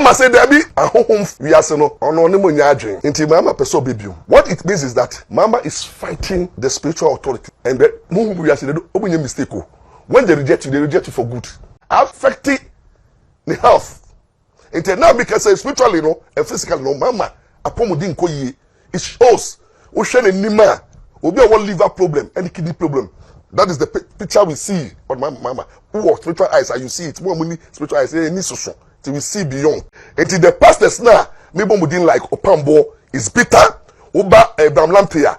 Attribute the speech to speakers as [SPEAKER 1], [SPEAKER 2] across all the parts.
[SPEAKER 1] Mahama said there be a home we are no on into Mahama person baby. What it means is that Mahama is fighting the spiritual authority and the we are saying open your mistake. When they reject you for good. Affecting the health. Into now because spiritually no and physically no Mahama apomodin ko ye. It shows ocean and nima obi a liver problem and kidney problem. That is the picture we see on Mahama. Who spiritual eyes and you see it more money spiritual eyes any so till we see beyond. Until the pastors now, maybe within like Ampaw is bitter, Oba Bợmbshell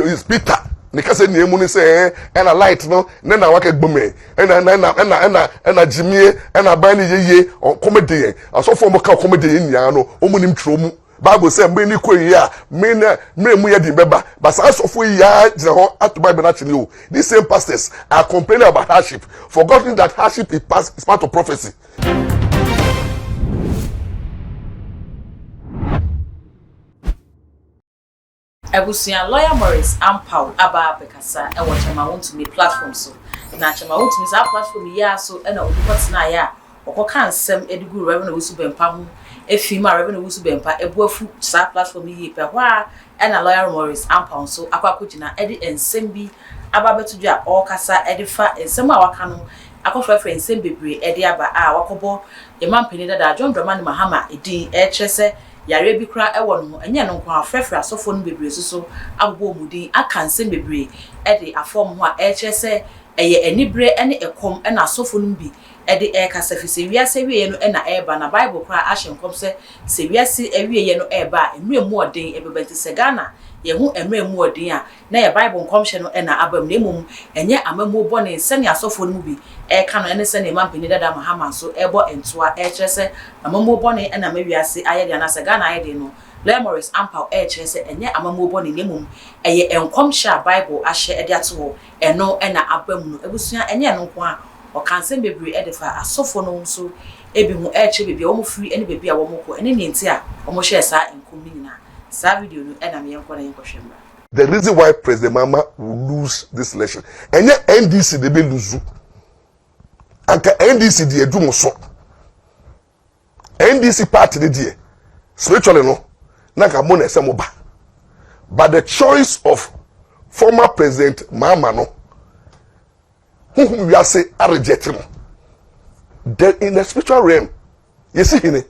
[SPEAKER 1] is bitter. Because any money say and a light no, then I work at Bume, and a Jimmy, and a Bani ye or comedy. I saw former comedy in Yano, Omonim Trum. Bible say many queer, many di beba, but as of we ya at Bible actually. These same pastors are complaining about hardship, forgetting that hardship is part of prophecy.
[SPEAKER 2] Ebusia lawyer Morris Ampaw aba bekasa e wo chama want to me platform so na chama want me za platform ya so e na odukot na ya okoka nsem edigu revenue wusu bempa ho efima revenue wusu bempa ebuafu sa platform yi pe hwa e na lawyer Morris Ampaw so akwakogina edi ensem bi aba betudu a okasa edi fa ensem a waka no akofrefre ensem bebre edi aba a wakobo yemampeni dada John Dramani Mahama edi chese yare bi kra ewo no enye no kwa frefra asofo no bebre so agbo mudin akanse bebre e de afom ho a chese eye enibre ene ekom e na asofo no bi e de kasa fise wiase wiye no e na eba na Bible kra ahyenkom se wiase ewiye no eba enwemu odin ebebenti se Ghana ye hu enwemu odin a na ye Bible nkomhye no e na abam na emum enye amamu bone se ne asofo no bi ka no ene se ne mampeni dada Mahama so ebo entoa chese amamu bone e na mawiase ayede na se Ghana ayede no Morris Ampaw chese enye amamu bone ne emum eye enkomhye Bible ahye ede ato eno e na abam no ebusua enye no nko a o kanse bebre edefa asofo no nso ebi hu eche bebi a wo free ene bebi a wo moko ene nti a wo share sa enkom nyina sa video no e na me yenko na yenko hwemba.
[SPEAKER 1] The reason why President Mahama will lose this election enye NDC de be lose anka NDC de edumo so NDC party de die spiritually no na ka mo na ese mo ba but the choice of former President Mahama no whom we are say are rejecting. Then in the spiritual realm, you see him.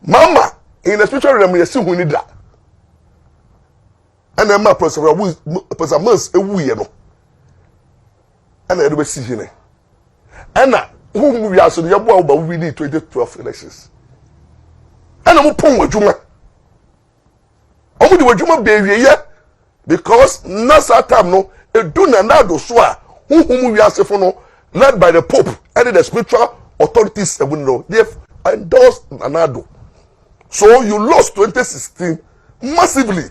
[SPEAKER 1] Mama in the spiritual realm, you see who need that. And then my person months a week, you know. And I do see him. And whom we are so the boy, but we need 2012 elections. And I'm upon with Juma. I'm with Juma baby, yeah, because Nasa time no, a do nanado swa. Whom we are saying led by the Pope and the spiritual authorities, they have endorsed Nanado. So you lost 2016 massively.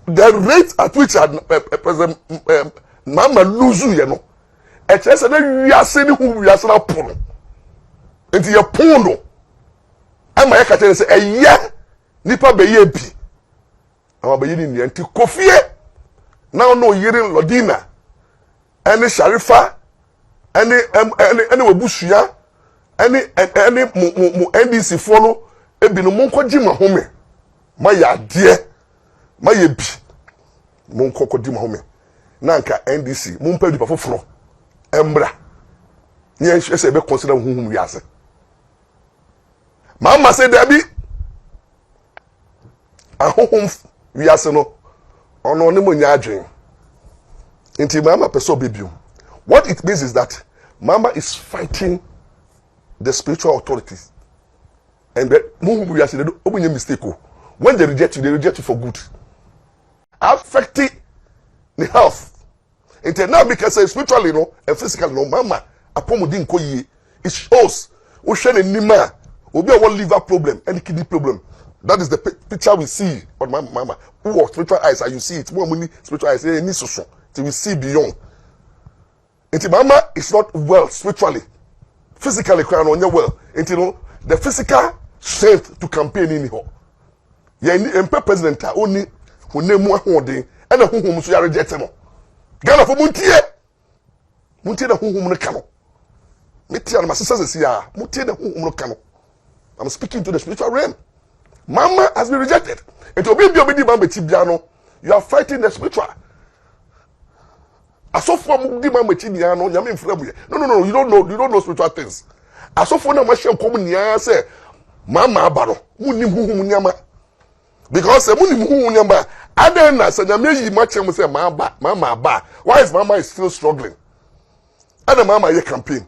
[SPEAKER 1] The rate at which President Mahama lose you know, it's just that we are saying who we are saying upon. Into your pono. And my catcher say, a yeah, nipa be ye bi. I'm a be in the anti Kofi. Now no yerin Lodina. Any Sharifa, any Wabushia, any NDC follow, a been a monko jima home. My dear, my yebi, monko jima home. Nanka NDC, Mumpel di Pafo, Embra. Yes, yes, I be consider whom we are. Mahama said, Debbie, a home we are no, on only Munyadrin. Into Mahama person baby. What it means is that Mahama is fighting the spiritual authorities. And the we are saying open your mistake. When they reject you for good. Affecting the health. Into now because spiritually no and physically no Mahama apomodin ko ye. It shows ocean and nima obi a liver problem and kidney problem. That is the picture we see on Mahama. Who spiritual eyes and you see it more money spiritual eyes any so. Till we see beyond. Until Mahama is not well spiritually, physically crying on your well. Until the physical strength to campaign in here. Yeah, president only who name one holding and whom you are rejecting. Ghana for Muntie. Muntie the whom the cano. Metia my sisters see ya. Mutie the who kano. I'm speaking to the spiritual realm. Mama has been rejected. It will be obedi man betibiano. You are fighting the spiritual. Asofo amudi man betibiano, nyame mfremu. No, you don't know spiritual things. Asofo na mahye nkom nia say mama abaro. Munim huhum nyama. Because munim huhum nyama. Adena say nyame yi machem say mama aba. Why is mama is still struggling? Ada mama ye campaign.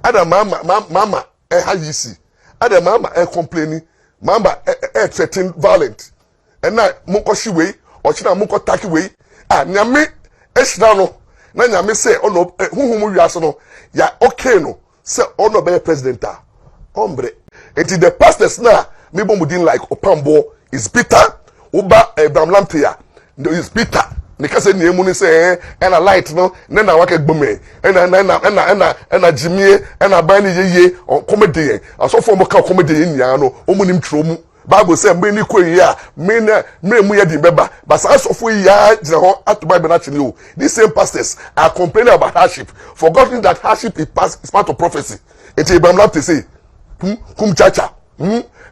[SPEAKER 1] Ada mama hayisi. Ada mama complaining. Mama threatening violent. And na munko shiwe or china munko taki we. Nyame ehira no. Na nyame say ono huhum wiase no ya okay no. Say ono be president ta. Hombre. Until the pastors now me bomudin like Opambo is bitter. Uba Bramlamtia is bitter. Because ni emu ni say na light no na wake gbome na jimie na ban ni yeye comedy asofo mo ka comedy nya no omunim tromu Bible say me ni koyi a me mu ye di beba but asofo ya jira ho at Bible actually o these same pastors are complaining about hardship, forgetting that hardship is part of prophecy. It is Bamlam to say kum chacha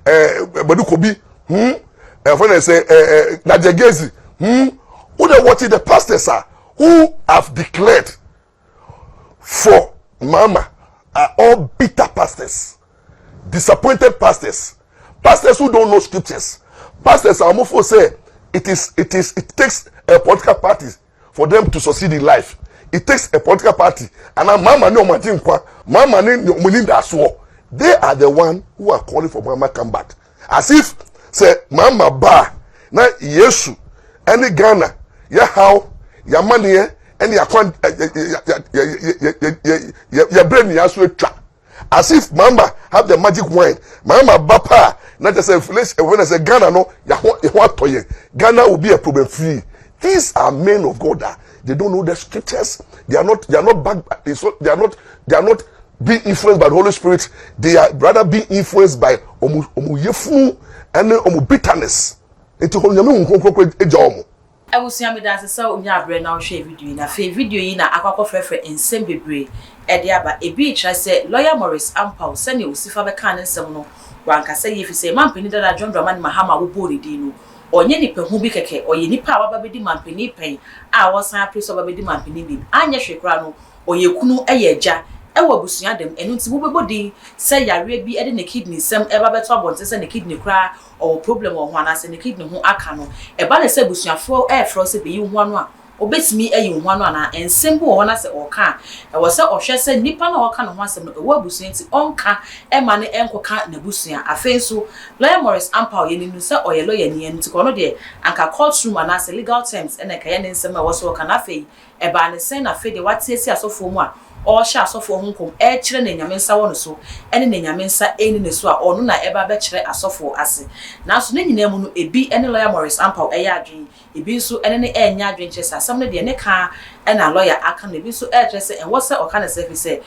[SPEAKER 1] badukobi when I say najegezi who they watching the pastors are who have declared for mama are all bitter pastors, disappointed pastors, pastors who don't know scriptures. Pastors are more for say it takes a political party for them to succeed in life. It takes a political party and mama no mama no they are the one who are calling for mama come back as if say mama ba na yesu any Ghana ya how ya money and ya brain ya so twa as if mama have the magic wine mama bapa not just a flesh when I say Ghana no ya what toye Ghana will be a problem free. These are men of God that they don't know the scriptures. They are not being influenced by the Holy Spirit. They are rather being influenced by omuyefu and bitterness. Into
[SPEAKER 2] I will see me dance so nya bre na hwe video na fe video yi na akwakọ frefre ensem bebre e de aba e bi try say lawyer Morris Ampaw send you sifa be kan ensem no wanka say if say mampeni dada John Dramani Mahama wo bori di no onye nipa hu bi keke oye nipa aba bedi mampeni pen a wosan priest aba bedi mampeni bi anya hwekra no oye kunu eyeja ewa busua dem enu nti wo bebodi say yare bi e de ne kidney sem eba beto abonte say ne kidney kra or problem or one as ne kidney ho aka no eba ne say busuafo e fro say be yi ho anu a obetimi ayi ho anu na ensem bo wona say oka e wo say ohwe say nipa na oka no ho asem no ewa busua nti onka e ma ne enkoka na busua afenso lawyer Morris Ampaw ye ninu say oye lawyer ni nti ko no de anka courtroom and as legal terms e na ka ye ne ensem a wo so oka na fe eba ne say na fe de watiesi asofo mu a or sha asofo honkom e kire na nyame nsa wono so ene na nyame nsa eni ne so a onu na eba be kire asofo ase na so ne nyina mu no ebi ene lawyer Morris Ampaw e ya adwen ebi nso ene ne enya adwen kire sa asam ne de ne ka ena lawyer aka na ebi nso e kire se en wo se oka na se fi se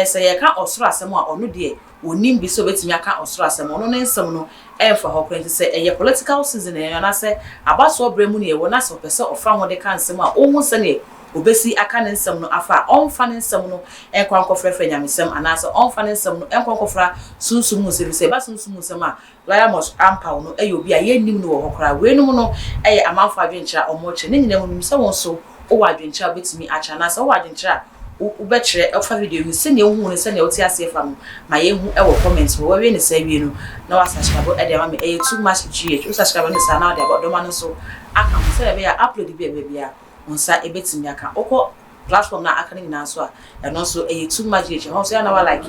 [SPEAKER 2] se ye ka osoro asem a onu de onim bi so betimi aka osoro asem onu ne nsem no emfa ho kwenti se eye political season e na se abaso obremu ne ye wo na se opese ofra ho de ka nsem a ohun se ne obesi aka ne nsem no afa onfa ne nsem no enkwanko frefre nyamesem anase onfa ne nsem no enkwanko fra sunsumu se ba sunsumu nsem a lawyer Morris Ampaw no eyobi a ye nim no wo hokra we num no eye amanfo adwenkyira omoche ne nyina mu se won so o wadwenkyira betimi acha na se o wadwenkyira ubekire ofa video hu se ne hu ne se ne oti ase fa ma ye hu e wo comments wo we ne se wie no na wa subscribe e de ma me e too much gh o subscribe ne sa na de abodo ma no so aka mo se be ya upload bi e bia onsa ebetimi aka okọ platform na aka ni na so a eno so too much gh ho so ya na wa like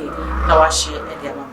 [SPEAKER 2] na wa share e de ma